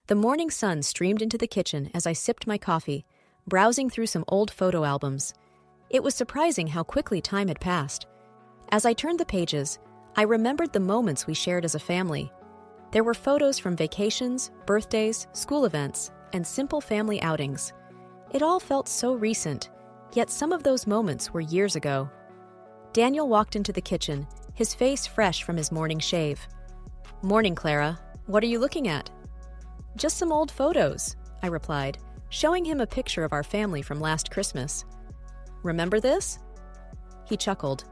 The morning sun streamed into the kitchen as I sipped my coffee, browsing through some old photo albums. It was surprising how quickly time had passed. As I turned the pages, I remembered the moments we shared as a family. There were photos from vacations, birthdays, school events, and simple family outings. It all felt so recent, yet some of those moments were years ago. Daniel walked into the kitchen, his face fresh from his morning shave. "Morning, Clara. What are you looking at?" "Just some old photos," I replied, showing him a picture of our family from last Christmas. "Remember this?" He chuckled.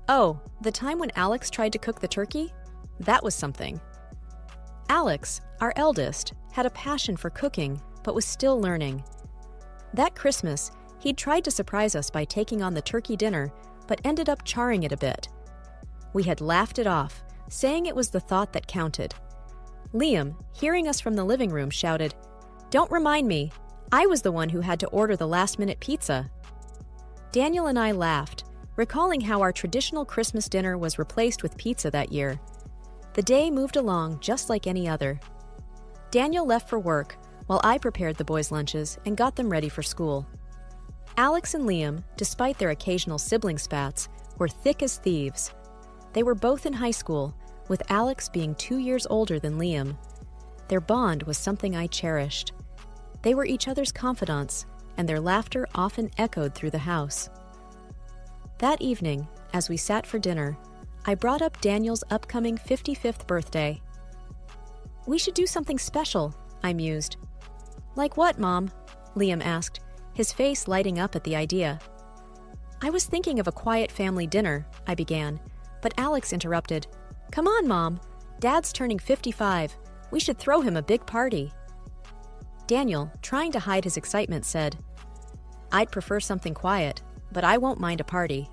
"Oh, the time when Alex tried to cook the turkey? That was something." Alex, our eldest, had a passion for cooking, but was still learning. That Christmas, he'd tried to surprise us by taking on the turkey dinner, but ended up charring it a bit. We had laughed it off, saying it was the thought that counted. Liam, hearing us from the living room, shouted, "Don't remind me. I was the one who had to order the last-minute pizza." Daniel and I laughed, recalling how our traditional Christmas dinner was replaced with pizza that year. The day moved along just like any other. Daniel left for work, while I prepared the boys' lunches and got them ready for school. Alex and Liam, despite their occasional sibling spats, were thick as thieves. They were both in high school, with Alex being 2 years older than Liam. Their bond was something I cherished. They were each other's confidants, and their laughter often echoed through the house. That evening, as we sat for dinner, I brought up Daniel's upcoming 55th birthday. "We should do something special," I mused. "Like what, Mom?" Liam asked, his face lighting up at the idea. "I was thinking of a quiet family dinner," I began, but Alex interrupted. "Come on, Mom. Dad's turning 55. We should throw him a big party." Daniel, trying to hide his excitement, said, "I'd prefer something quiet, but I won't mind a party."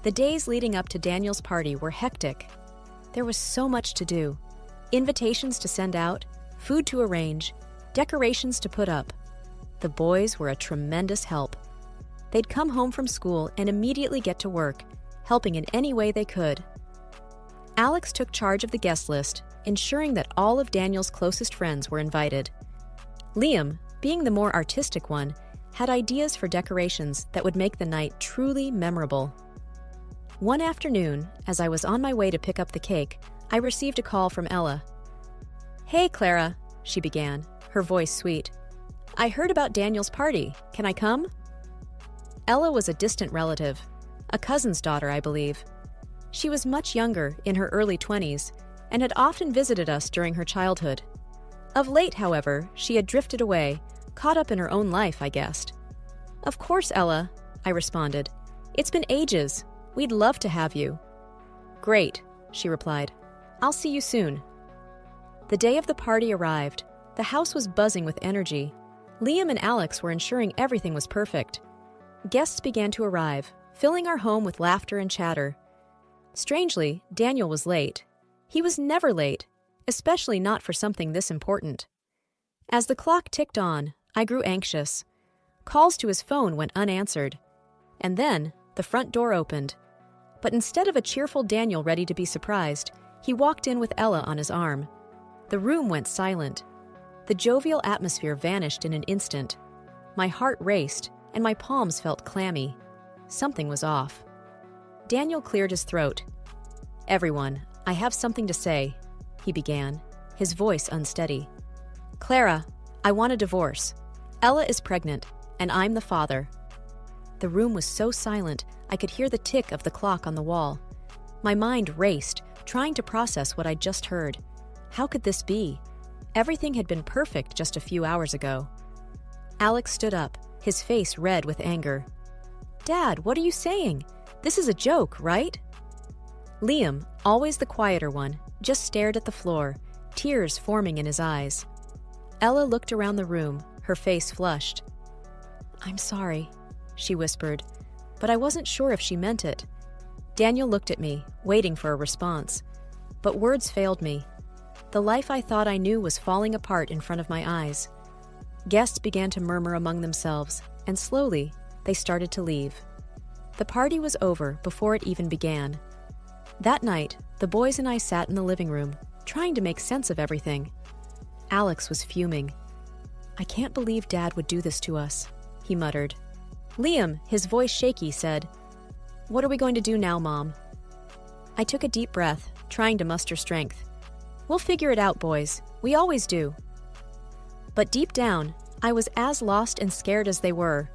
The days leading up to Daniel's party were hectic. There was so much to do. Invitations to send out, food to arrange, decorations to put up. The boys were a tremendous help. They'd come home from school and immediately get to work, helping in any way they could. Alex took charge of the guest list, ensuring that all of Daniel's closest friends were invited. Liam, being the more artistic one, had ideas for decorations that would make the night truly memorable. One afternoon, as I was on my way to pick up the cake, I received a call from Ella. "Hey, Clara," she began, her voice sweet. "I heard about Daniel's party. Can I come?" Ella was a distant relative, a cousin's daughter, I believe. She was much younger, in her early 20s, and had often visited us during her childhood. Of late, however, she had drifted away, caught up in her own life, I guessed. "Of course, Ella," I responded. "It's been ages. We'd love to have you." "Great," she replied. "I'll see you soon." The day of the party arrived. The house was buzzing with energy. Liam and Alex were ensuring everything was perfect. Guests began to arrive, filling our home with laughter and chatter. Strangely, Daniel was late. He was never late, especially not for something this important. As the clock ticked on, I grew anxious. Calls to his phone went unanswered. And then, the front door opened. But instead of a cheerful Daniel ready to be surprised, he walked in with Ella on his arm. The room went silent. The jovial atmosphere vanished in an instant. My heart raced, and my palms felt clammy. Something was off. Daniel cleared his throat. "Everyone, I have something to say," he began, his voice unsteady. "Clara, I want a divorce. Ella is pregnant, and I'm the father." The room was so silent, I could hear the tick of the clock on the wall. My mind raced, trying to process what I'd just heard. How could this be? Everything had been perfect just a few hours ago. Alex stood up, his face red with anger. "Dad, what are you saying? This is a joke, right?" Liam, always the quieter one, just stared at the floor, tears forming in his eyes. Ella looked around the room, her face flushed. "I'm sorry," she whispered, but I wasn't sure if she meant it. Daniel looked at me, waiting for a response. But words failed me. The life I thought I knew was falling apart in front of my eyes. Guests began to murmur among themselves, and slowly, they started to leave. The party was over before it even began. That night, the boys and I sat in the living room, trying to make sense of everything. Alex was fuming. "I can't believe Dad would do this to us," he muttered. Liam, his voice shaky, said, "What are we going to do now, Mom?" I took a deep breath, trying to muster strength. "We'll figure it out, boys. We always do." But deep down, I was as lost and scared as they were.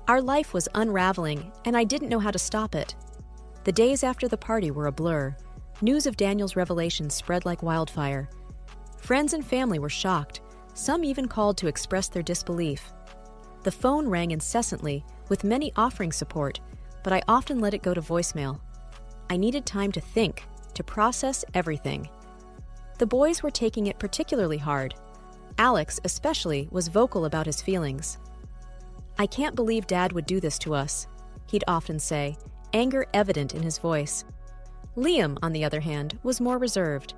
Our life was unraveling, and I didn't know how to stop it. The days after the party were a blur. News of Daniel's revelations spread like wildfire. Friends and family were shocked. Some even called to express their disbelief. The phone rang incessantly, with many offering support, but I often let it go to voicemail. I needed time to think, to process everything. The boys were taking it particularly hard. Alex, especially, was vocal about his feelings. "I can't believe Dad would do this to us," he'd often say, anger evident in his voice. Liam, on the other hand, was more reserved.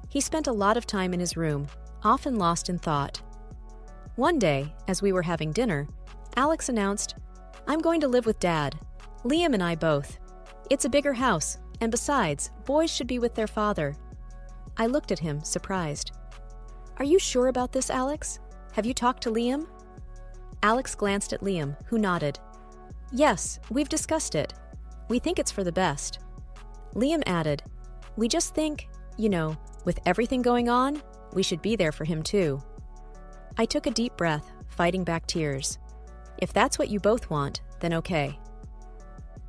He spent a lot of time in his room, often lost in thought. One day, as we were having dinner, Alex announced, "I'm going to live with Dad. Liam and I both. It's a bigger house, and besides, boys should be with their father." I looked at him, surprised. "Are you sure about this, Alex? Have you talked to Liam?" Alex glanced at Liam, who nodded. "Yes, we've discussed it. We think it's for the best." Liam added, "We just think, with everything going on, we should be there for him too." I took a deep breath, fighting back tears. If that's what you both want, then okay.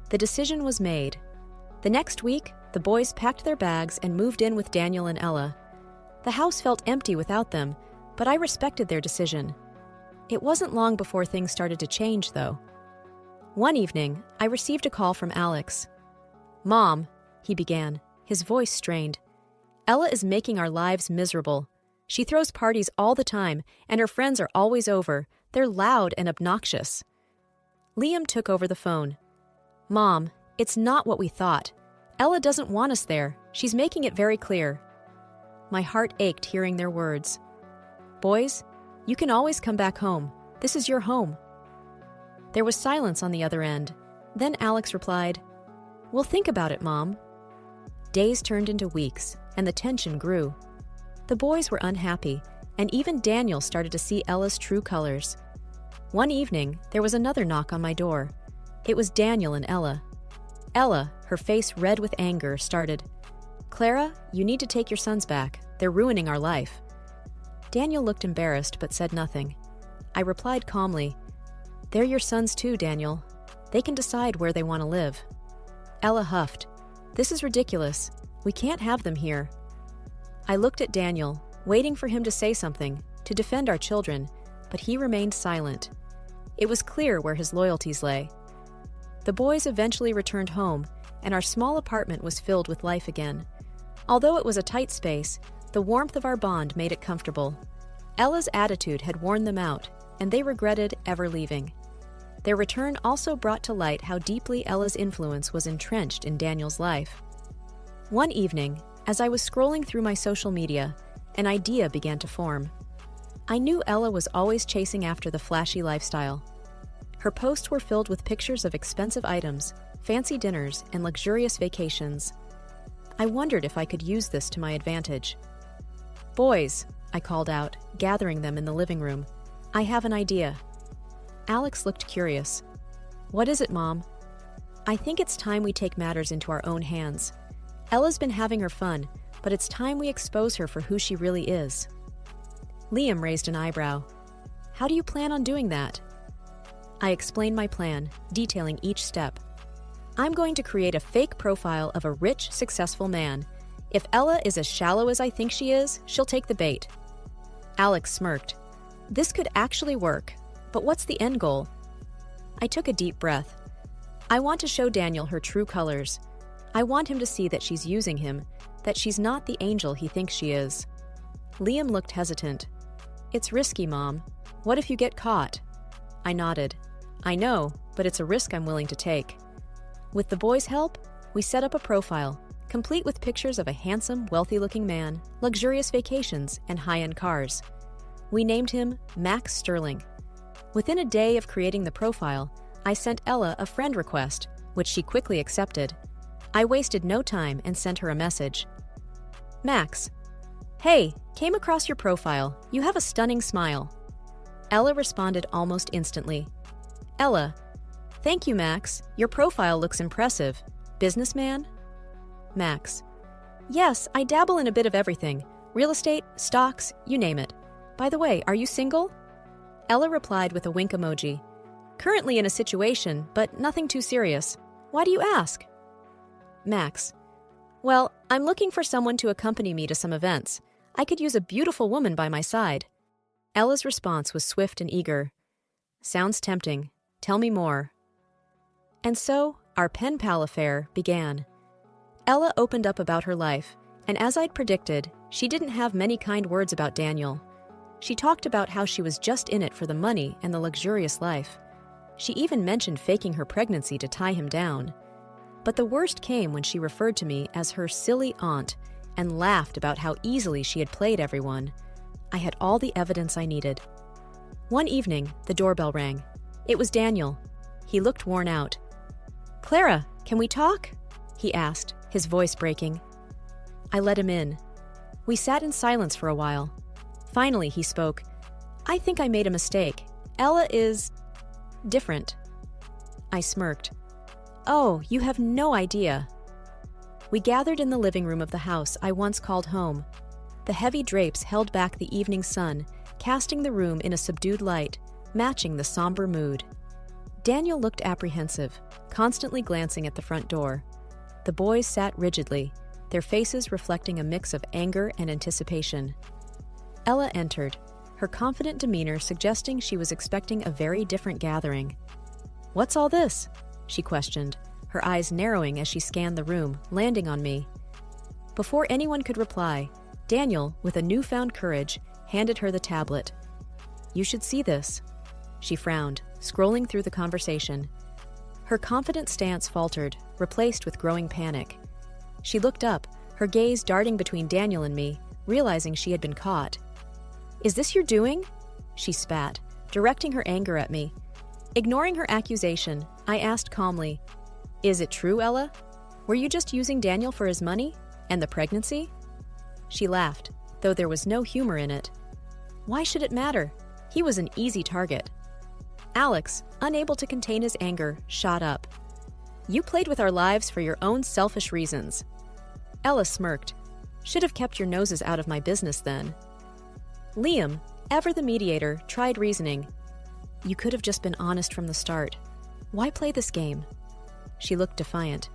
The decision was made. The next week, the boys packed their bags and moved in with Daniel and Ella. The house felt empty without them, but I respected their decision. It wasn't long before things started to change, though. One evening, I received a call from Alex. "Mom," he began, his voice strained. "Ella is making our lives miserable. She throws parties all the time, and her friends are always over. They're loud and obnoxious." Liam took over the phone. "Mom, it's not what we thought. Ella doesn't want us there. She's making it very clear." My heart ached hearing their words. "Boys, you can always come back home. This is your home." There was silence on the other end. Then Alex replied, "We'll think about it, Mom." Days turned into weeks, and the tension grew. The boys were unhappy, and even Daniel started to see Ella's true colors. One evening, there was another knock on my door. It was Daniel and Ella. Ella, her face red with anger, started, "Clara, you need to take your sons back. They're ruining our life." Daniel looked embarrassed but said nothing. I replied calmly, "They're your sons too, Daniel. They can decide where they want to live." Ella huffed, "This is ridiculous. We can't have them here." I looked at Daniel, waiting for him to say something, to defend our children, but he remained silent. It was clear where his loyalties lay. The boys eventually returned home, and our small apartment was filled with life again. Although it was a tight space, the warmth of our bond made it comfortable. Ella's attitude had worn them out, and they regretted ever leaving. Their return also brought to light how deeply Ella's influence was entrenched in Daniel's life. One evening, as I was scrolling through my social media, an idea began to form. I knew Ella was always chasing after the flashy lifestyle. Her posts were filled with pictures of expensive items, fancy dinners, and luxurious vacations. I wondered if I could use this to my advantage. "Boys," I called out, gathering them in the living room, "I have an idea." Alex looked curious. "What is it, Mom?" "I think it's time we take matters into our own hands. Ella's been having her fun, but it's time we expose her for who she really is." Liam raised an eyebrow. "How do you plan on doing that?" I explained my plan, detailing each step. "I'm going to create a fake profile of a rich, successful man. If Ella is as shallow as I think she is, she'll take the bait." Alex smirked. "This could actually work, but what's the end goal?" I took a deep breath. "I want to show Daniel her true colors. I want him to see that she's using him, that she's not the angel he thinks she is." Liam looked hesitant. "It's risky, Mom. What if you get caught?" I nodded. "I know, but it's a risk I'm willing to take." With the boys' help, we set up a profile, complete with pictures of a handsome, wealthy-looking man, luxurious vacations, and high-end cars. We named him Max Sterling. Within a day of creating the profile, I sent Ella a friend request, which she quickly accepted. I wasted no time and sent her a message. "Max, Hey, came across your profile. You have a stunning smile. Ella responded almost instantly. Ella, thank you, Max. Your profile looks impressive. Businessman? Max. Yes, I dabble in a bit of everything. Real estate, stocks, you name it. By the way, are you single? Ella replied with a wink emoji. Currently in a situation, but nothing too serious. Why do you ask? Max. Well, I'm looking for someone to accompany me to some events. I could use a beautiful woman by my side. Ella's response was swift and eager. Sounds tempting. Tell me more. And so, our pen pal affair began. Ella opened up about her life, and as I'd predicted, she didn't have many kind words about Daniel. She talked about how she was just in it for the money and the luxurious life. She even mentioned faking her pregnancy to tie him down. But the worst came when she referred to me as her silly aunt and laughed about how easily she had played everyone. I had all the evidence I needed. One evening, the doorbell rang. It was Daniel. He looked worn out. Clara, can we talk? He asked, his voice breaking. I let him in. We sat in silence for a while. Finally, he spoke. I think I made a mistake. Ella is different. I smirked. Oh, you have no idea. We gathered in the living room of the house I once called home. The heavy drapes held back the evening sun, casting the room in a subdued light, matching the somber mood. Daniel looked apprehensive, constantly glancing at the front door. The boys sat rigidly, their faces reflecting a mix of anger and anticipation. Ella entered, her confident demeanor suggesting she was expecting a very different gathering. What's all this? She questioned, her eyes narrowing as she scanned the room, landing on me. Before anyone could reply, Daniel, with a newfound courage, handed her the tablet. You should see this. She frowned, scrolling through the conversation. Her confident stance faltered, replaced with growing panic. She looked up, her gaze darting between Daniel and me, realizing she had been caught. Is this your doing? She spat, directing her anger at me. Ignoring her accusation, I asked calmly, Is it true, Ella? Were you just using Daniel for his money? And the pregnancy? She laughed, though there was no humor in it. Why should it matter? He was an easy target. Alex, unable to contain his anger, shot up. You played with our lives for your own selfish reasons. Ella smirked. Should have kept your noses out of my business then. Liam, ever the mediator, tried reasoning. You could have just been honest from the start. Why play this game? She looked defiant.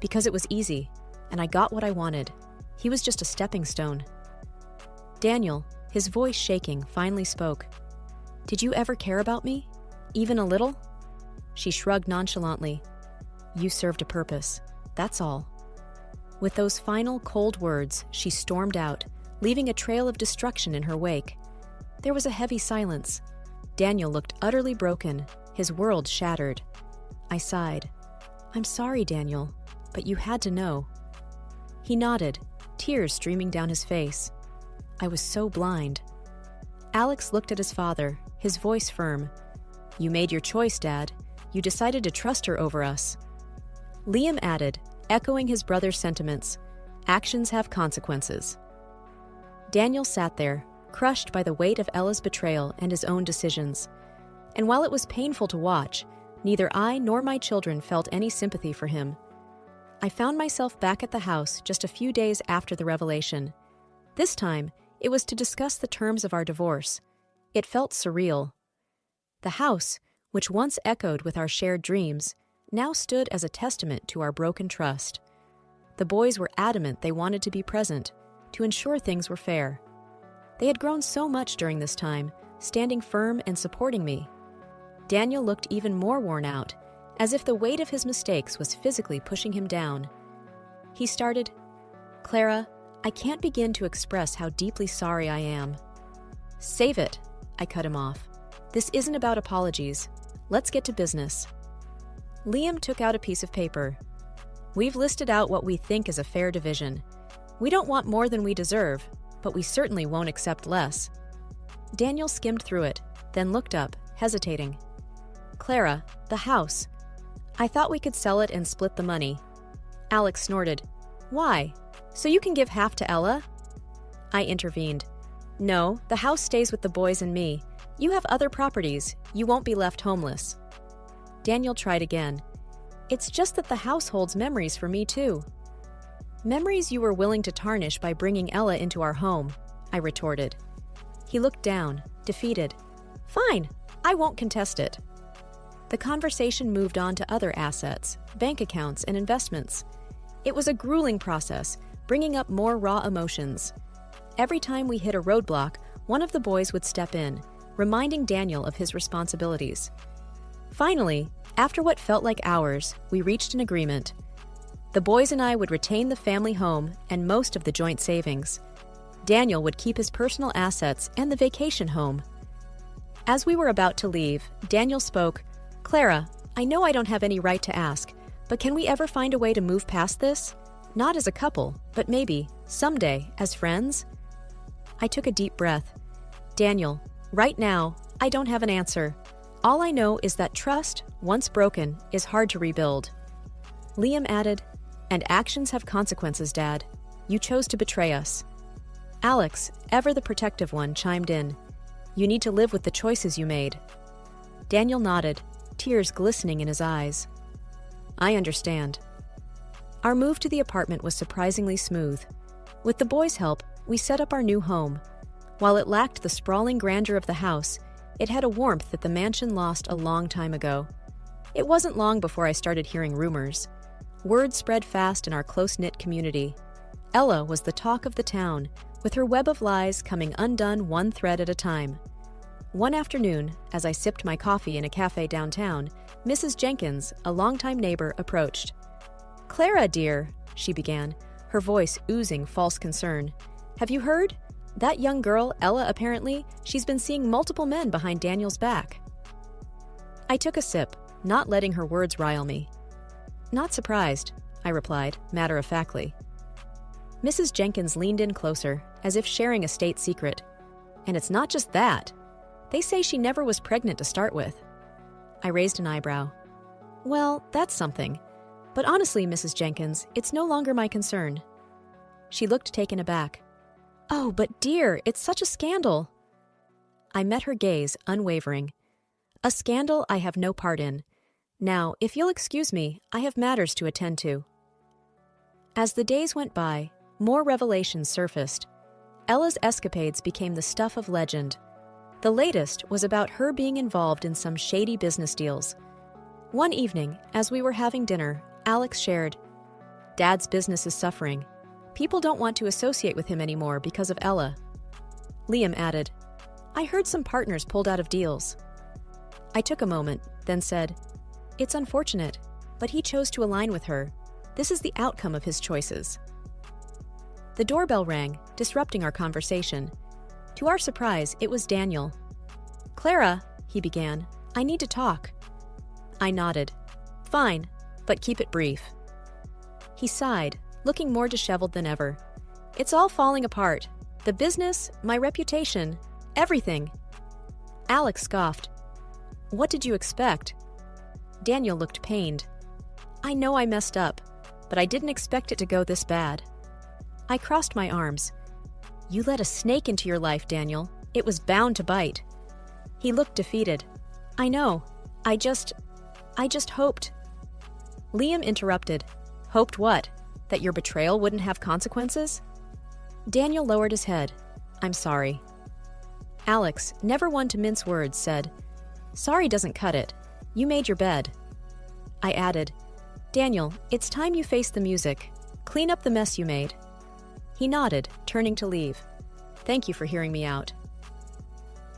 Because it was easy, and I got what I wanted. He was just a stepping stone. Daniel, his voice shaking, finally spoke. Did you ever care about me? Even a little? She shrugged nonchalantly. You served a purpose. That's all. With those final cold words, she stormed out, leaving a trail of destruction in her wake. There was a heavy silence. Daniel looked utterly broken, his world shattered. I sighed. I'm sorry, Daniel, but you had to know. He nodded, tears streaming down his face. I was so blind. Alex looked at his father, his voice firm. You made your choice, Dad. You decided to trust her over us. Liam added, echoing his brother's sentiments. Actions have consequences. Daniel sat there, crushed by the weight of Ella's betrayal and his own decisions. And while it was painful to watch, neither I nor my children felt any sympathy for him. I found myself back at the house just a few days after the revelation. This time, it was to discuss the terms of our divorce. It felt surreal. The house, which once echoed with our shared dreams, now stood as a testament to our broken trust. The boys were adamant they wanted to be present, to ensure things were fair. They had grown so much during this time, standing firm and supporting me. Daniel looked even more worn out, as if the weight of his mistakes was physically pushing him down. He started, Clara, I can't begin to express how deeply sorry I am. Save it, I cut him off. This isn't about apologies. Let's get to business. Liam took out a piece of paper. We've listed out what we think is a fair division. We don't want more than we deserve, but we certainly won't accept less. Daniel skimmed through it, then looked up, hesitating. Clara, the house. I thought we could sell it and split the money. Alex snorted. Why? So you can give half to Ella? I intervened. No, the house stays with the boys and me. You have other properties. You won't be left homeless. Daniel tried again. It's just that the house holds memories for me too. Memories you were willing to tarnish by bringing Ella into our home, I retorted. He looked down, defeated. Fine, I won't contest it. The conversation moved on to other assets, bank accounts, and investments. It was a grueling process, bringing up more raw emotions. Every time we hit a roadblock, one of the boys would step in, reminding Daniel of his responsibilities. Finally, after what felt like hours, we reached an agreement. The boys and I would retain the family home and most of the joint savings. Daniel would keep his personal assets and the vacation home. As we were about to leave, Daniel spoke. Clara, I know I don't have any right to ask, but can we ever find a way to move past this? Not as a couple, but maybe, someday, as friends? I took a deep breath. Daniel, right now, I don't have an answer. All I know is that trust, once broken, is hard to rebuild. Liam added, and actions have consequences, Dad. You chose to betray us. Alex, ever the protective one, chimed in. You need to live with the choices you made. Daniel nodded, tears glistening in his eyes. I understand. Our move to the apartment was surprisingly smooth. With the boys' help, we set up our new home. While it lacked the sprawling grandeur of the house, it had a warmth that the mansion lost a long time ago. It wasn't long before I started hearing rumors. Word spread fast in our close-knit community. Ella was the talk of the town, with her web of lies coming undone one thread at a time. One afternoon, as I sipped my coffee in a cafe downtown, Mrs. Jenkins, a longtime neighbor, approached. Clara, dear, she began, her voice oozing false concern. Have you heard? That young girl, Ella, apparently, she's been seeing multiple men behind Daniel's back. I took a sip, not letting her words rile me. Not surprised, I replied, matter-of-factly. Mrs. Jenkins leaned in closer, as if sharing a state secret. And it's not just that. They say she never was pregnant to start with. I raised an eyebrow. Well, that's something. But honestly, Mrs. Jenkins, it's no longer my concern. She looked taken aback. Oh, but dear, it's such a scandal. I met her gaze, unwavering. A scandal I have no part in. Now, if you'll excuse me, I have matters to attend to. As the days went by, more revelations surfaced. Ella's escapades became the stuff of legend. The latest was about her being involved in some shady business deals. One evening, as we were having dinner, Alex shared, Dad's business is suffering. People don't want to associate with him anymore because of Ella. Liam added, I heard some partners pulled out of deals. I took a moment, then said, It's unfortunate, but he chose to align with her. This is the outcome of his choices. The doorbell rang, disrupting our conversation. To our surprise, it was Daniel. Clara, he began, I need to talk. I nodded. Fine, but keep it brief. He sighed, looking more disheveled than ever. It's all falling apart. The business, my reputation, everything. Alex scoffed. What did you expect? Daniel looked pained. I know I messed up, but I didn't expect it to go this bad. I crossed my arms. You let a snake into your life, Daniel. It was bound to bite. He looked defeated. I know. I just hoped. Liam interrupted. Hoped what? That your betrayal wouldn't have consequences? Daniel lowered his head. I'm sorry. Alex, never one to mince words, said, Sorry doesn't cut it. You made your bed. I added, Daniel, it's time you face the music. Clean up the mess you made. He nodded, turning to leave. Thank you for hearing me out.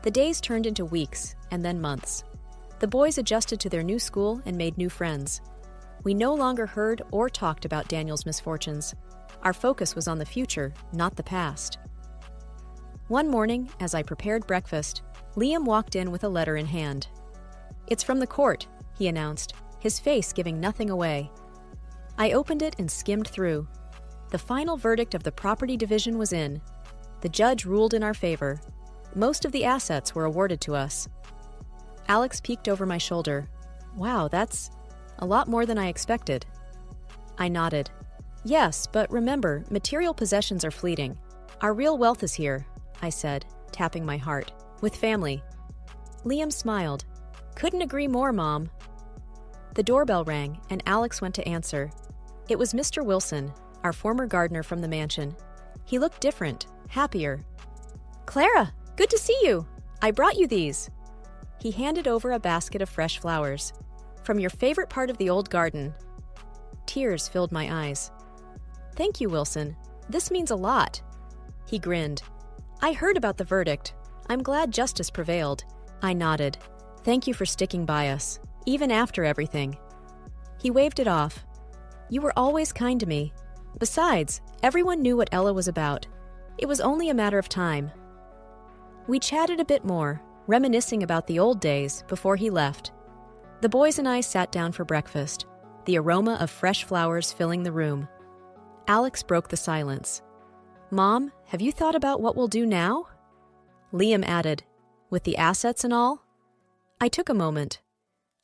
The days turned into weeks, and then months. The boys adjusted to their new school and made new friends. We no longer heard or talked about Daniel's misfortunes. Our focus was on the future, not the past. One morning, as I prepared breakfast, Liam walked in with a letter in hand. It's from the court, he announced, his face giving nothing away. I opened it and skimmed through. The final verdict of the property division was in. The judge ruled in our favor. Most of the assets were awarded to us. Alex peeked over my shoulder. Wow, that's a lot more than I expected. I nodded. Yes, but remember, material possessions are fleeting. Our real wealth is here, I said, tapping my heart. With family. Liam smiled. Couldn't agree more, Mom. The doorbell rang, and Alex went to answer. It was Mr. Wilson, our former gardener from the mansion. He looked different, happier. Clara, good to see you. I brought you these. He handed over a basket of fresh flowers. From your favorite part of the old garden. Tears filled my eyes. Thank you, Wilson. This means a lot. He grinned. I heard about the verdict. I'm glad justice prevailed. I nodded. Thank you for sticking by us, even after everything. He waved it off. You were always kind to me. Besides, everyone knew what Ella was about. It was only a matter of time. We chatted a bit more, reminiscing about the old days before he left. The boys and I sat down for breakfast, the aroma of fresh flowers filling the room. Alex broke the silence. Mom, have you thought about what we'll do now? Liam added, with the assets and all? I took a moment.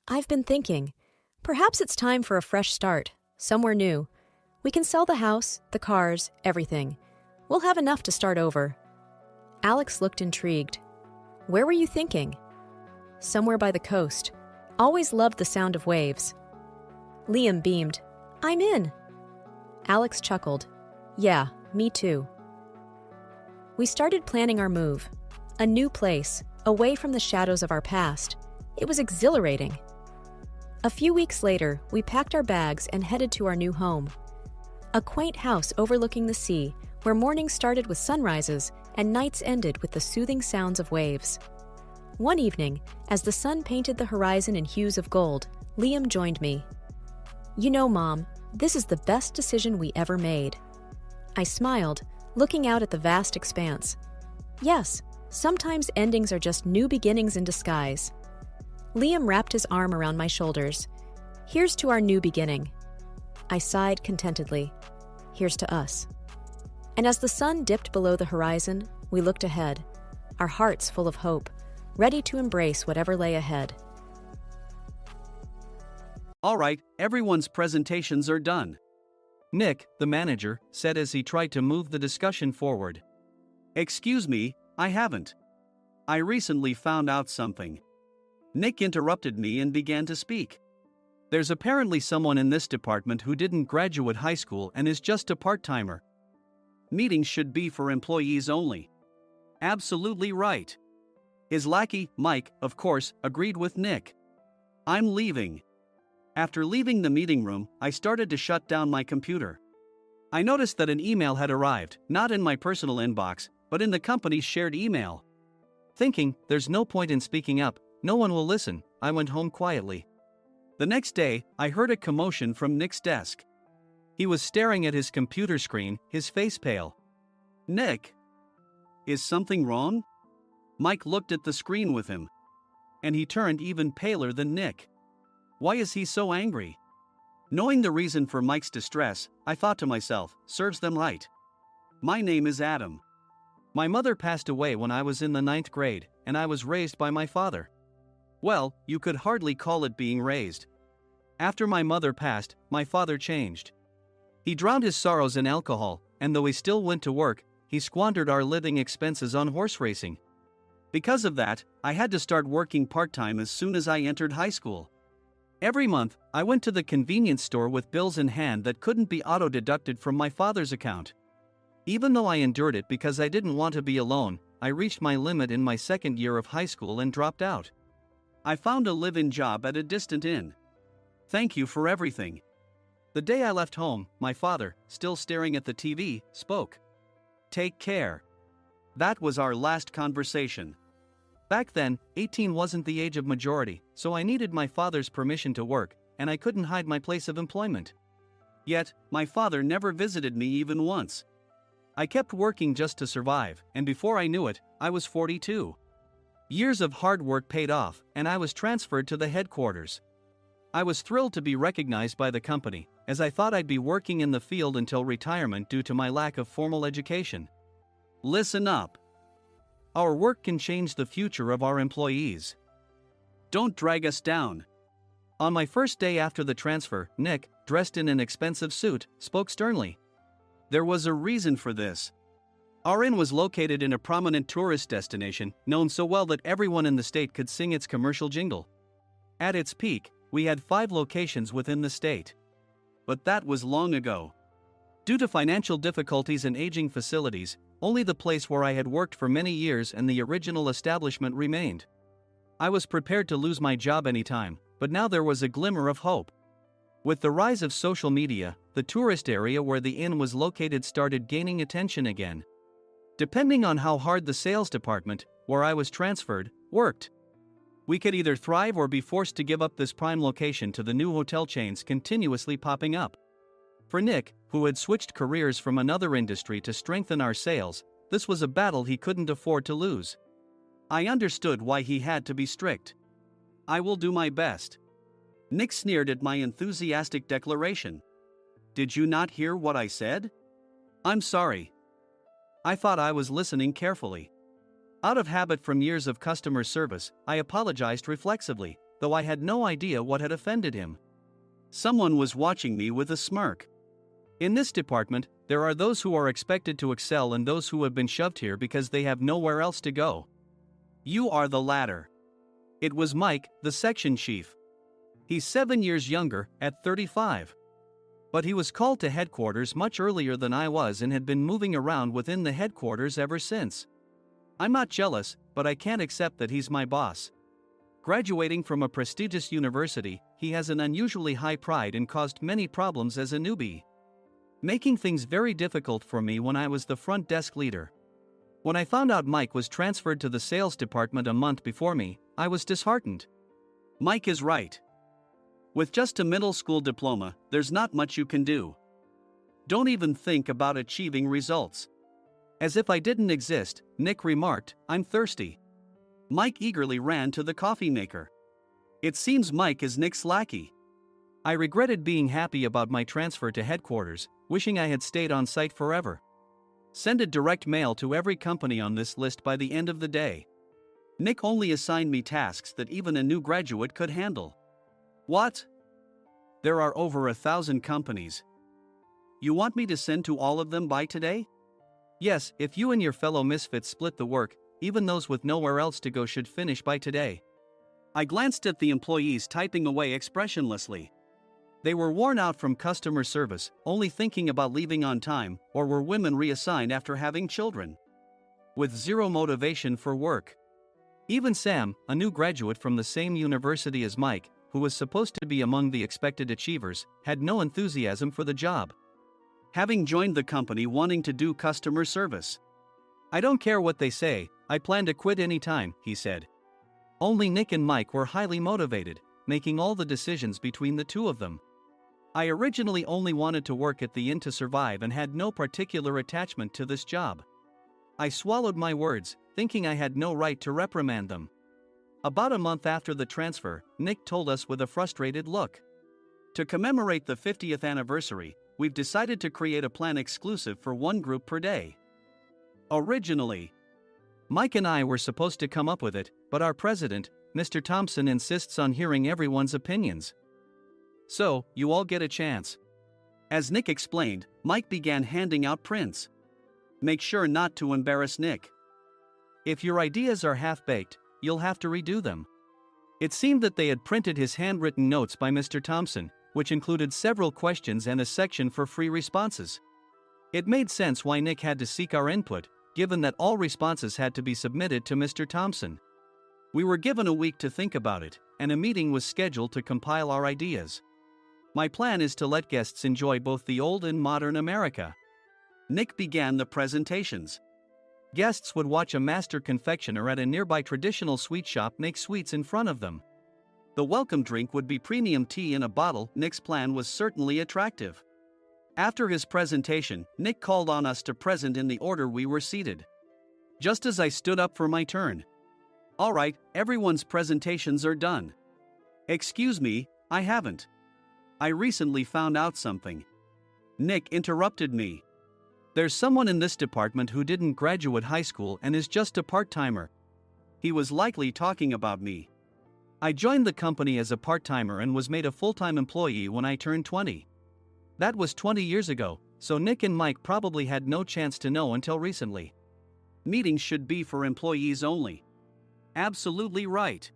I've been thinking. Perhaps it's time for a fresh start, somewhere new. We can sell the house, the cars, everything. We'll have enough to start over. Alex looked intrigued. Where were you thinking? Somewhere by the coast. Always loved the sound of waves. Liam beamed. I'm in. Alex chuckled. Yeah, me too. We started planning our move. A new place, away from the shadows of our past. It was exhilarating. A few weeks later, we packed our bags and headed to our new home. A quaint house overlooking the sea, where mornings started with sunrises and nights ended with the soothing sounds of waves. One evening, as the sun painted the horizon in hues of gold, Liam joined me. You know, Mom, this is the best decision we ever made. I smiled, looking out at the vast expanse. Yes, sometimes endings are just new beginnings in disguise. Liam wrapped his arm around my shoulders. Here's to our new beginning. I sighed contentedly. Here's to us. And as the sun dipped below the horizon, we looked ahead, our hearts full of hope, ready to embrace whatever lay ahead. All right, everyone's presentations are done. Nick, the manager, said as he tried to move the discussion forward. Excuse me, I haven't. I recently found out something. Nick interrupted me and began to speak. There's apparently someone in this department who didn't graduate high school and is just a part-timer. Meetings should be for employees only. Absolutely right. His lackey, Mike, of course, agreed with Nick. I'm leaving. After leaving the meeting room, I started to shut down my computer. I noticed that an email had arrived, not in my personal inbox, but in the company's shared email. Thinking, there's no point in speaking up, no one will listen, I went home quietly. The next day, I heard a commotion from Nick's desk. He was staring at his computer screen, his face pale. Nick? Is something wrong? Mike looked at the screen with him. And he turned even paler than Nick. Why is he so angry? Knowing the reason for Mike's distress, I thought to myself, serves them right. My name is Adam. My mother passed away when I was in the 9th grade, and I was raised by my father. Well, you could hardly call it being raised. After my mother passed, my father changed. He drowned his sorrows in alcohol, and though he still went to work, he squandered our living expenses on horse racing. Because of that, I had to start working part-time as soon as I entered high school. Every month, I went to the convenience store with bills in hand that couldn't be auto-deducted from my father's account. Even though I endured it because I didn't want to be alone, I reached my limit in my second year of high school and dropped out. I found a live-in job at a distant inn. Thank you for everything. The day I left home, my father, still staring at the TV, spoke. Take care. That was our last conversation. Back then, 18 wasn't the age of majority, so I needed my father's permission to work, and I couldn't hide my place of employment. Yet, my father never visited me even once. I kept working just to survive, and before I knew it, I was 42. Years of hard work paid off, and I was transferred to the headquarters. I was thrilled to be recognized by the company, as I thought I'd be working in the field until retirement due to my lack of formal education. Listen up. Our work can change the future of our employees. Don't drag us down. On my first day after the transfer, Nick, dressed in an expensive suit, spoke sternly. There was a reason for this. Our inn was located in a prominent tourist destination, known so well that everyone in the state could sing its commercial jingle. At its peak, we had 5 locations within the state. But that was long ago. Due to financial difficulties and aging facilities, only the place where I had worked for many years and the original establishment remained. I was prepared to lose my job anytime, but now there was a glimmer of hope. With the rise of social media, the tourist area where the inn was located started gaining attention again. Depending on how hard the sales department, where I was transferred, worked, we could either thrive or be forced to give up this prime location to the new hotel chains continuously popping up. For Nick, who had switched careers from another industry to strengthen our sales, this was a battle he couldn't afford to lose. I understood why he had to be strict. I will do my best. Nick sneered at my enthusiastic declaration. Did you not hear what I said? I'm sorry. I thought I was listening carefully. Out of habit from years of customer service, I apologized reflexively, though I had no idea what had offended him. Someone was watching me with a smirk. In this department, there are those who are expected to excel and those who have been shoved here because they have nowhere else to go. You are the latter. It was Mike, the section chief. He's 7 years younger, at 35. But he was called to headquarters much earlier than I was and had been moving around within the headquarters ever since. I'm not jealous, but I can't accept that he's my boss. Graduating from a prestigious university, he has an unusually high pride and caused many problems as a newbie, making things very difficult for me when I was the front desk leader. When I found out Mike was transferred to the sales department a month before me, I was disheartened. Mike is right. With just a middle school diploma, there's not much you can do. Don't even think about achieving results. As if I didn't exist, Nick remarked, I'm thirsty. Mike eagerly ran to the coffee maker. It seems Mike is Nick's lackey. I regretted being happy about my transfer to headquarters, wishing I had stayed on site forever. Send a direct mail to every company on this list by the end of the day. Nick only assigned me tasks that even a new graduate could handle. What? There are over 1,000 companies. You want me to send to all of them by today? Yes, if you and your fellow misfits split the work, even those with nowhere else to go should finish by today. I glanced at the employees typing away expressionlessly. They were worn out from customer service, only thinking about leaving on time, or were women reassigned after having children, with zero motivation for work. Even Sam, a new graduate from the same university as Mike, who was supposed to be among the expected achievers, had no enthusiasm for the job, having joined the company wanting to do customer service. I don't care what they say, I plan to quit anytime, he said. Only Nick and Mike were highly motivated, making all the decisions between the two of them. I originally only wanted to work at the inn to survive and had no particular attachment to this job. I swallowed my words, thinking I had no right to reprimand them. About a month after the transfer, Nick told us with a frustrated look. To commemorate the 50th anniversary, we've decided to create a plan exclusive for one group per day. Originally, Mike and I were supposed to come up with it, but our president, Mr. Thompson, insists on hearing everyone's opinions. So, you all get a chance. As Nick explained, Mike began handing out prints. Make sure not to embarrass Nick. If your ideas are half-baked, you'll have to redo them. It seemed that they had printed his handwritten notes by Mr. Thompson, which included several questions and a section for free responses. It made sense why Nick had to seek our input, given that all responses had to be submitted to Mr. Thompson. We were given a week to think about it, and a meeting was scheduled to compile our ideas. My plan is to let guests enjoy both the old and modern America. Nick began the presentations. Guests would watch a master confectioner at a nearby traditional sweet shop make sweets in front of them. The welcome drink would be premium tea in a bottle. Nick's plan was certainly attractive. After his presentation, Nick called on us to present in the order we were seated. Just as I stood up for my turn. All right, everyone's presentations are done. Excuse me, I haven't. I recently found out something. Nick interrupted me. There's someone in this department who didn't graduate high school and is just a part-timer. He was likely talking about me. I joined the company as a part-timer and was made a full-time employee when I turned 20. That was 20 years ago, so Nick and Mike probably had no chance to know until recently. Meetings should be for employees only. Absolutely right.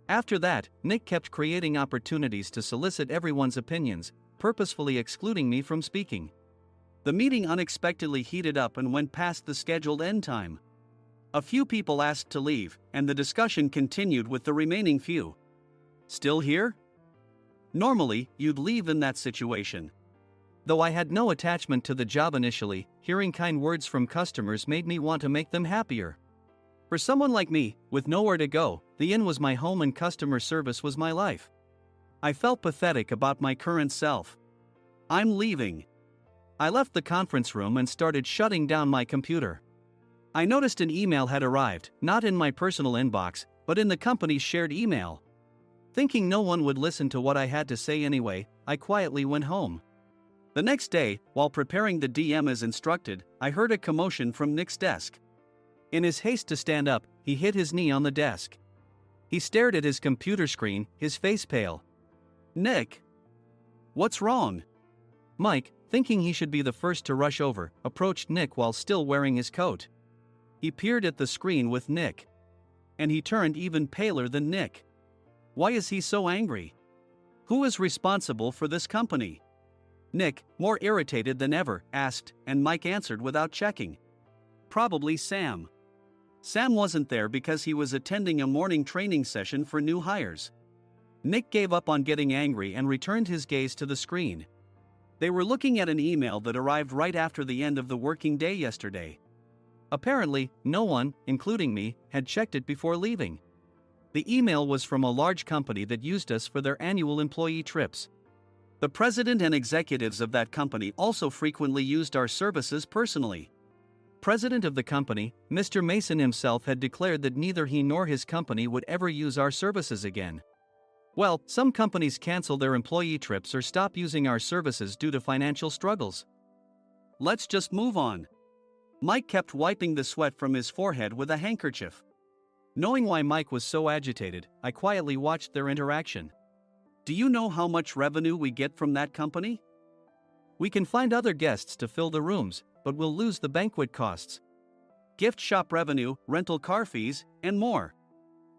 After that, Nick kept creating opportunities to solicit everyone's opinions, purposefully excluding me from speaking. The meeting unexpectedly heated up and went past the scheduled end time. A few people asked to leave, and the discussion continued with the remaining few. Still here? Normally, you'd leave in that situation. Though I had no attachment to the job initially, hearing kind words from customers made me want to make them happier. For someone like me, with nowhere to go, the inn was my home and customer service was my life. I felt pathetic about my current self. I'm leaving. I left the conference room and started shutting down my computer. I noticed an email had arrived, not in my personal inbox, but in the company's shared email. Thinking no one would listen to what I had to say anyway, I quietly went home. The next day, while preparing the DM as instructed, I heard a commotion from Nick's desk. In his haste to stand up, he hit his knee on the desk. He stared at his computer screen, his face pale. Nick! What's wrong? Mike, thinking he should be the first to rush over, approached Nick while still wearing his coat. He peered at the screen with Nick. And he turned even paler than Nick. Why is he so angry? Who is responsible for this company? Nick, more irritated than ever, asked, and Mike answered without checking. Probably Sam. Sam wasn't there because he was attending a morning training session for new hires. Nick gave up on getting angry and returned his gaze to the screen. They were looking at an email that arrived right after the end of the working day yesterday. Apparently, no one, including me, had checked it before leaving. The email was from a large company that used us for their annual employee trips. The president and executives of that company also frequently used our services personally. President of the company, Mr. Mason himself had declared that neither he nor his company would ever use our services again. Well, some companies cancel their employee trips or stop using our services due to financial struggles. Let's just move on. Mike kept wiping the sweat from his forehead with a handkerchief. Knowing why Mike was so agitated, I quietly watched their interaction. Do you know how much revenue we get from that company? We can find other guests to fill the rooms, but we'll lose the banquet costs, gift shop revenue, rental car fees, and more.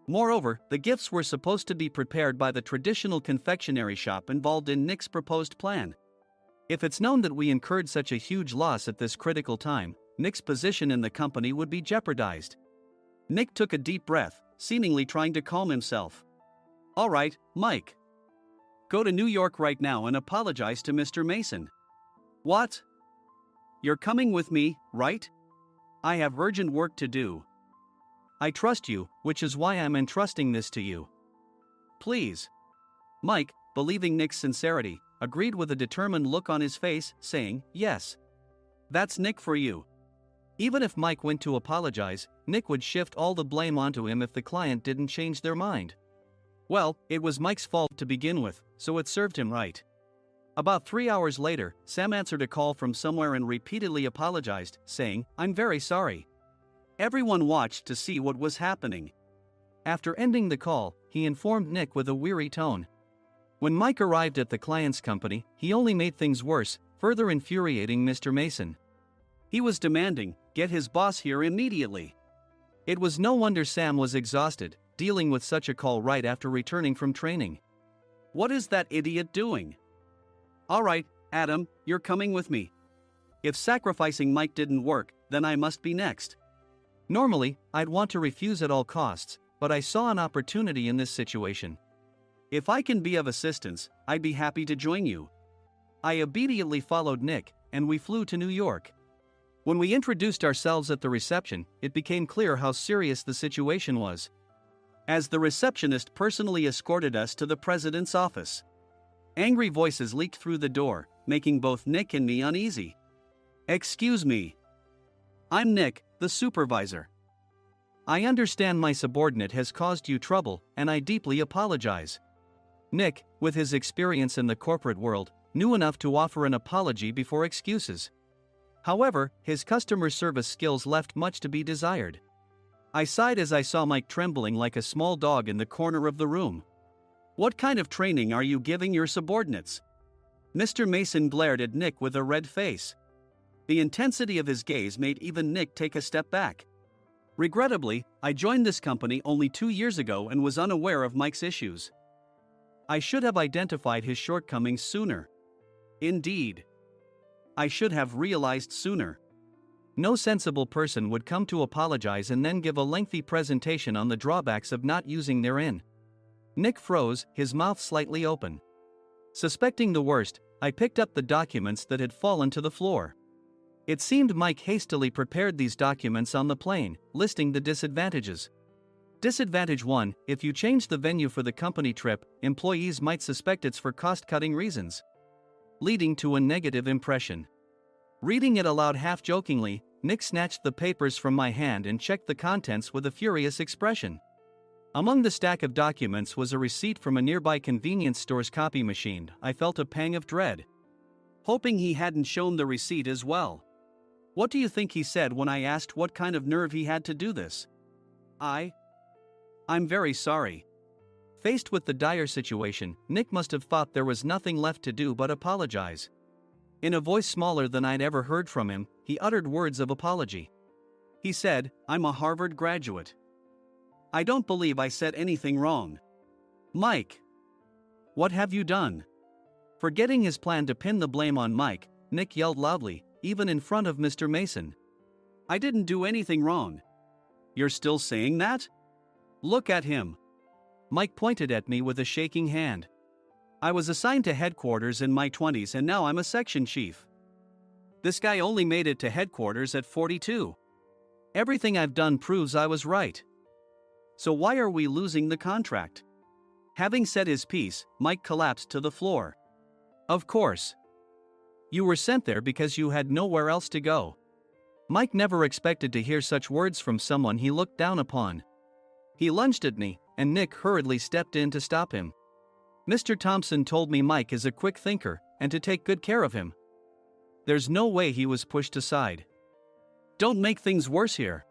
Moreover, the gifts were supposed to be prepared by the traditional confectionery shop involved in Nick's proposed plan. If it's known that we incurred such a huge loss at this critical time, Nick's position in the company would be jeopardized. Nick took a deep breath, seemingly trying to calm himself. All right, Mike. Go to New York right now and apologize to Mr. Mason. What? You're coming with me, right? I have urgent work to do. I trust you, which is why I'm entrusting this to you. Please. Mike, believing Nick's sincerity, agreed with a determined look on his face, saying, yes. That's Nick for you. Even if Mike went to apologize, Nick would shift all the blame onto him if the client didn't change their mind. Well, it was Mike's fault to begin with, so it served him right. About 3 hours later, Sam answered a call from somewhere and repeatedly apologized, saying, I'm very sorry. Everyone watched to see what was happening. After ending the call, he informed Nick with a weary tone. When Mike arrived at the client's company, he only made things worse, further infuriating Mr. Mason. He was demanding, get his boss here immediately. It was no wonder Sam was exhausted, dealing with such a call right after returning from training. What is that idiot doing? All right, Adam, you're coming with me. If sacrificing Mike didn't work, then I must be next. Normally, I'd want to refuse at all costs, but I saw an opportunity in this situation. If I can be of assistance, I'd be happy to join you. I immediately followed Nick, and we flew to New York. When we introduced ourselves at the reception, it became clear how serious the situation was. As the receptionist personally escorted us to the president's office. Angry voices leaked through the door, making both Nick and me uneasy. Excuse me. I'm Nick, the supervisor. I understand my subordinate has caused you trouble, and I deeply apologize. Nick, with his experience in the corporate world, knew enough to offer an apology before excuses. However, his customer service skills left much to be desired. I sighed as I saw Mike trembling like a small dog in the corner of the room. What kind of training are you giving your subordinates? Mr. Mason glared at Nick with a red face. The intensity of his gaze made even Nick take a step back. Regrettably, I joined this company only 2 years ago and was unaware of Mike's issues. I should have identified his shortcomings sooner. Indeed. I should have realized sooner. No sensible person would come to apologize and then give a lengthy presentation on the drawbacks of not using their in. Nick froze, his mouth slightly open. Suspecting the worst, I picked up the documents that had fallen to the floor. It seemed Mike hastily prepared these documents on the plane, listing the disadvantages. Disadvantage 1: if you change the venue for the company trip, employees might suspect it's for cost-cutting reasons, leading to a negative impression. Reading it aloud half-jokingly, Nick snatched the papers from my hand and checked the contents with a furious expression. Among the stack of documents was a receipt from a nearby convenience store's copy machine. I felt a pang of dread, hoping he hadn't shown the receipt as well. What do you think he said when I asked what kind of nerve he had to do this? I'm very sorry. Faced with the dire situation, Nick must have thought there was nothing left to do but apologize. In a voice smaller than I'd ever heard from him, he uttered words of apology. He said, "I'm a Harvard graduate. I don't believe I said anything wrong." Mike! What have you done? Forgetting his plan to pin the blame on Mike, Nick yelled loudly, even in front of Mr. Mason. "I didn't do anything wrong." "You're still saying that? Look at him." Mike pointed at me with a shaking hand. "I was assigned to headquarters in my 20s and now I'm a section chief. This guy only made it to headquarters at 42. Everything I've done proves I was right. So why are we losing the contract?" Having said his piece, Mike collapsed to the floor. "Of course. You were sent there because you had nowhere else to go." Mike never expected to hear such words from someone he looked down upon. He lunged at me, and Nick hurriedly stepped in to stop him. "Mr. Thompson told me Mike is a quick thinker, and to take good care of him." There's no way he was pushed aside. "Don't make things worse here.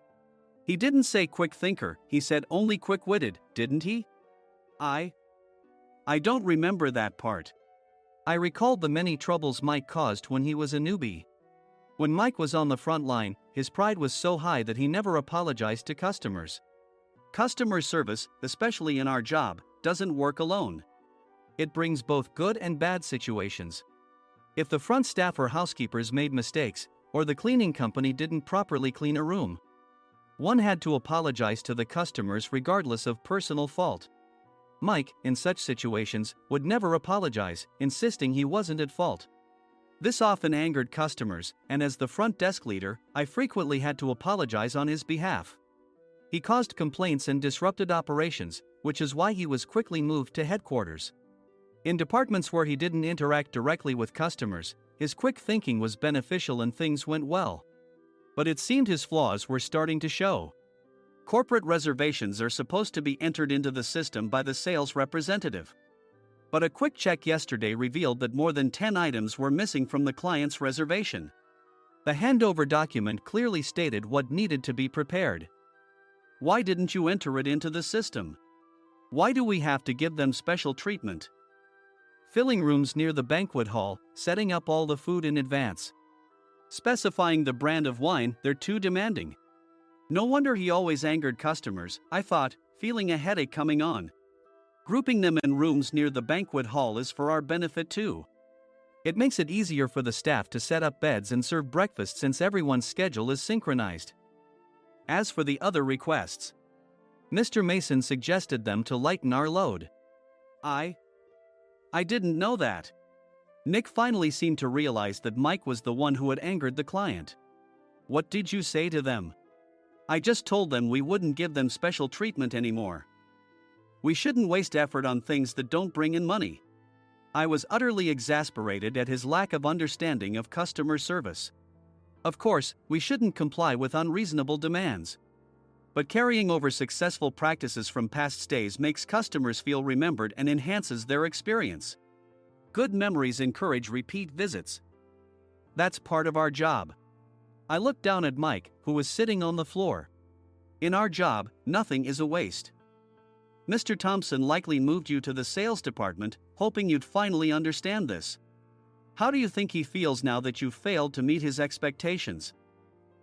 He didn't say quick thinker, he said only quick-witted, didn't he?" I don't remember that part." I recalled the many troubles Mike caused when he was a newbie. When Mike was on the front line, his pride was so high that he never apologized to customers. Customer service, especially in our job, doesn't work alone. It brings both good and bad situations. If the front staff or housekeepers made mistakes, or the cleaning company didn't properly clean a room, one had to apologize to the customers regardless of personal fault. Mike, in such situations, would never apologize, insisting he wasn't at fault. This often angered customers, and as the front desk leader, I frequently had to apologize on his behalf. He caused complaints and disrupted operations, which is why he was quickly moved to headquarters. In departments where he didn't interact directly with customers, his quick thinking was beneficial and things went well. But it seemed his flaws were starting to show. Corporate reservations are supposed to be entered into the system by the sales representative. But a quick check yesterday revealed that more than 10 items were missing from the client's reservation. The handover document clearly stated what needed to be prepared. Why didn't you enter it into the system? Why do we have to give them special treatment? Filling rooms near the banquet hall, setting up all the food in advance. Specifying the brand of wine, they're too demanding. No wonder he always angered customers, I thought, feeling a headache coming on. Grouping them in rooms near the banquet hall is for our benefit too. It makes it easier for the staff to set up beds and serve breakfast since everyone's schedule is synchronized. As for the other requests, Mr. Mason suggested them to lighten our load. I didn't know that. Nick finally seemed to realize that Mike was the one who had angered the client. What did you say to them? I just told them we wouldn't give them special treatment anymore. We shouldn't waste effort on things that don't bring in money. I was utterly exasperated at his lack of understanding of customer service. Of course, we shouldn't comply with unreasonable demands. But carrying over successful practices from past stays makes customers feel remembered and enhances their experience. Good memories encourage repeat visits. That's part of our job. I looked down at Mike, who was sitting on the floor. In our job, nothing is a waste. Mr. Thompson likely moved you to the sales department, hoping you'd finally understand this. How do you think he feels now that you failed to meet his expectations?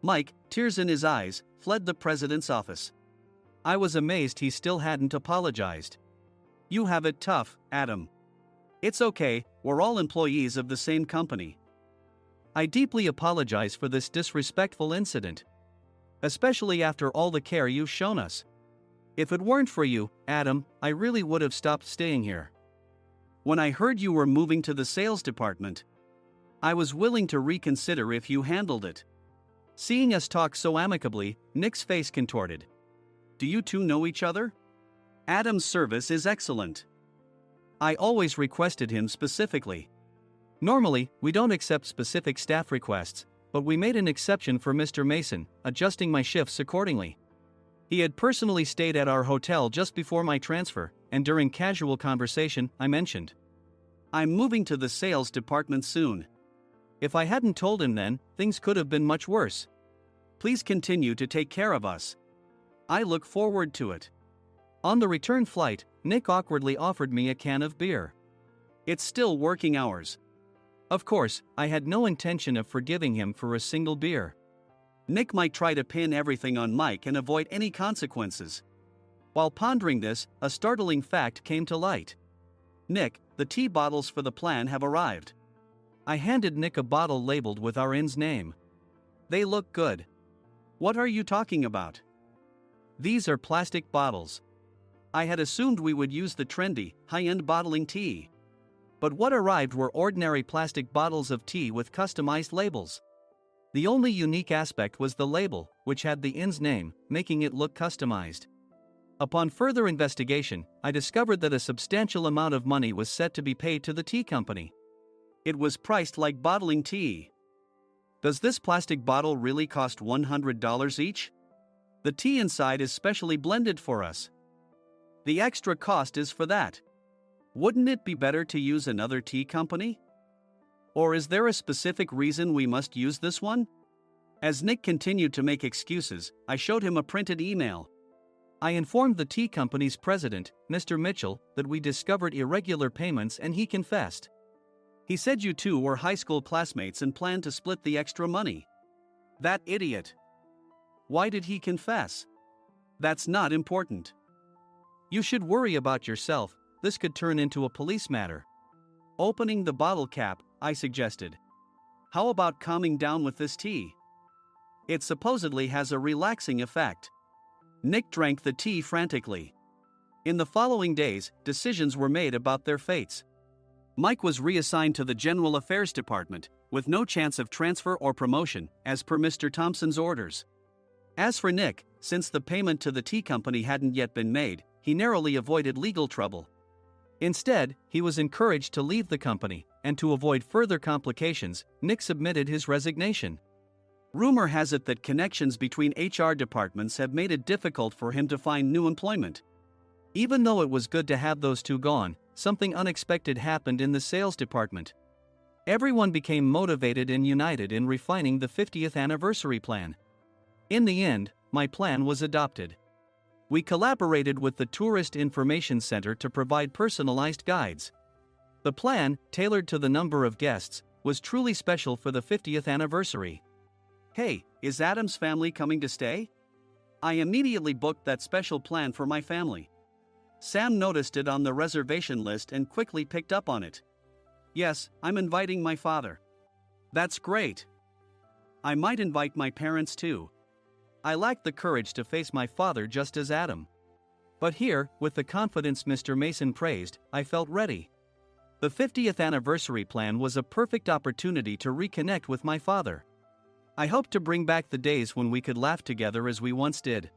Mike, tears in his eyes, fled the president's office. I was amazed he still hadn't apologized. You have it tough, Adam. It's okay, we're all employees of the same company. I deeply apologize for this disrespectful incident. Especially after all the care you've shown us. If it weren't for you, Adam, I really would have stopped staying here. When I heard you were moving to the sales department, I was willing to reconsider if you handled it. Seeing us talk so amicably, Nick's face contorted. Do you two know each other? Adam's service is excellent. I always requested him specifically. Normally, we don't accept specific staff requests, but we made an exception for Mr. Mason, adjusting my shifts accordingly. He had personally stayed at our hotel just before my transfer, and during casual conversation, I mentioned, I'm moving to the sales department soon. If I hadn't told him then, things could have been much worse. Please continue to take care of us. I look forward to it. On the return flight, Nick awkwardly offered me a can of beer. It's still working hours. Of course, I had no intention of forgiving him for a single beer. Nick might try to pin everything on Mike and avoid any consequences. While pondering this, a startling fact came to light. Nick, the tea bottles for the plan have arrived. I handed Nick a bottle labeled with our inn's name. They look good. What are you talking about? These are plastic bottles. I had assumed we would use the trendy, high-end bottling tea. But what arrived were ordinary plastic bottles of tea with customized labels. The only unique aspect was the label, which had the inn's name, making it look customized. Upon further investigation, I discovered that a substantial amount of money was set to be paid to the tea company. It was priced like bottling tea. Does this plastic bottle really cost $100 each? The tea inside is specially blended for us. The extra cost is for that. Wouldn't it be better to use another tea company? Or is there a specific reason we must use this one? As Nick continued to make excuses, I showed him a printed email. I informed the tea company's president, Mr. Mitchell, that we discovered irregular payments and he confessed. He said you two were high school classmates and planned to split the extra money. That idiot. Why did he confess? That's not important. You should worry about yourself, this could turn into a police matter. Opening the bottle cap, I suggested. How about calming down with this tea? It supposedly has a relaxing effect. Nick drank the tea frantically. In the following days, decisions were made about their fates. Mike was reassigned to the General Affairs Department, with no chance of transfer or promotion, as per Mr. Thompson's orders. As for Nick, since the payment to the tea company hadn't yet been made, he narrowly avoided legal trouble. Instead, he was encouraged to leave the company, and to avoid further complications, Nick submitted his resignation. Rumor has it that connections between HR departments have made it difficult for him to find new employment. Even though it was good to have those two gone, something unexpected happened in the sales department. Everyone became motivated and united in refining the 50th anniversary plan. In the end, my plan was adopted. We collaborated with the Tourist Information Center to provide personalized guides. The plan, tailored to the number of guests, was truly special for the 50th anniversary. Hey, is Adam's family coming to stay? I immediately booked that special plan for my family. Sam noticed it on the reservation list and quickly picked up on it. Yes, I'm inviting my father. That's great. I might invite my parents too. I lacked the courage to face my father just as Adam. But here, with the confidence Mr. Mason praised, I felt ready. The 50th anniversary plan was a perfect opportunity to reconnect with my father. I hoped to bring back the days when we could laugh together as we once did.